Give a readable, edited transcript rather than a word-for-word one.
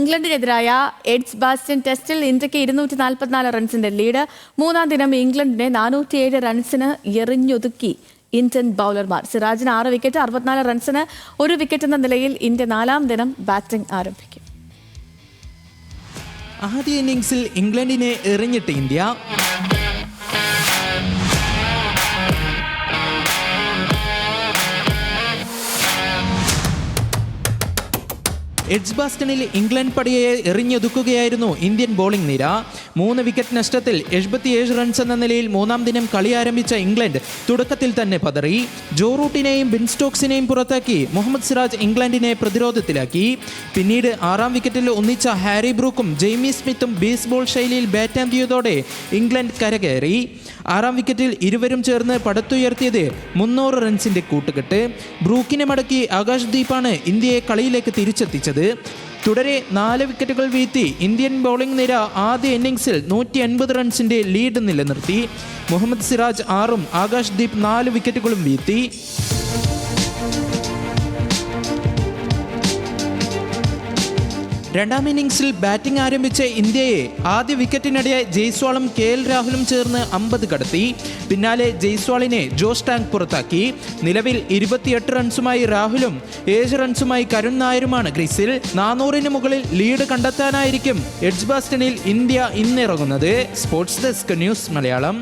ഇംഗ്ലണ്ടിനെതിരായ എഡ്ജ്ബാസ്റ്റൺ ടെസ്റ്റിൽ ഇന്ത്യക്ക് 244 റൺസിന്റെ ലീഡ്. മൂന്നാം ദിനം ഇംഗ്ലണ്ടിനെ 407 റൺസിന് എറിഞ്ഞൊതുക്കി ഇന്ത്യൻ ബൌളർമാർ. സിറാജിന് 6 വിക്കറ്റ്, 64 റൺസിന് 1 വിക്കറ്റ് എന്ന നിലയിൽ ഇന്ത്യ 4-ാം ദിനം ബാറ്റിംഗ് ആരംഭിക്കും. ആദ്യ ഇന്നിംഗ്സിൽ ഇംഗ്ലണ്ടിനെ എറിഞ്ഞിട്ട് ഇന്ത്യ. എഡ്ജ്ബാസ്റ്റണിൽ ഇംഗ്ലണ്ട് പടിയെ എറിഞ്ഞൊതുക്കുകയായിരുന്നു ഇന്ത്യൻ ബോളിംഗ് നിര. 3 വിക്കറ്റ് നഷ്ടത്തിൽ 77 റൺസ് എന്ന നിലയിൽ മൂന്നാം ദിനം കളി ആരംഭിച്ച ഇംഗ്ലണ്ട് തുടക്കത്തിൽ തന്നെ പതറി. ജോ റൂട്ടിനെയും ബെൻ സ്റ്റോക്സിനെയും പുറത്താക്കി മുഹമ്മദ് സിറാജ് ഇംഗ്ലണ്ടിനെ പ്രതിരോധത്തിലാക്കി. പിന്നീട് 6-ാം വിക്കറ്റിൽ ഒന്നിച്ച ഹാരി ബ്രൂക്കും ജെയ്മി സ്മിത്തും ബേസ്ബോൾ ശൈലിയിൽ ബാറ്റാന്തിയതോടെ ഇംഗ്ലണ്ട് കരകയറി. 6-ാം വിക്കറ്റിൽ ഇരുവരും ചേർന്ന് പടുത്തുയർത്തിയത് 300 റൺസിന്റെ കൂട്ടുകെട്ട്. ബ്രൂക്കിനെ മടക്കി ആകാശ് ദീപാണ് ഇന്ത്യയെ കളിയിലേക്ക് തിരിച്ചെത്തിച്ചത്. തുടരെ 4 വിക്കറ്റുകൾ വീഴ്ത്തി ഇന്ത്യൻ ബൗളിംഗ് നിര ആദ്യ ഇന്നിംഗ്സിൽ 180 റൺസിന്റെ ലീഡ് നിലനിർത്തി. മുഹമ്മദ് സിറാജ് 6-ഉം ആകാശ് ദീപ് 4 വിക്കറ്റുകളും വീഴ്ത്തി. രണ്ടാം ഇന്നിംഗ്സിൽ ബാറ്റിംഗ് ആരംഭിച്ച ഇന്ത്യയെ ആദ്യ വിക്കറ്റിനിടെ ജയ്സ്വാളും KL രാഹുലും ചേർന്ന് 50 കടത്തി. പിന്നാലെ ജയ്സ്വാളിനെ ജോസ് ടാങ്ക് പുറത്താക്കി. നിലവിൽ 28 റൺസുമായി രാഹുലും 7 റൺസുമായി കരുൺ നായരുമാണ് ക്രീസിൽ. 400-ന് മുകളിൽ ലീഡ് കണ്ടെത്താനായിരിക്കും എഡ്ജ്ബാസ്റ്റണിൽ ഇന്ത്യ ഇന്നിറങ്ങുന്നത്. Sports desk news Malayalam.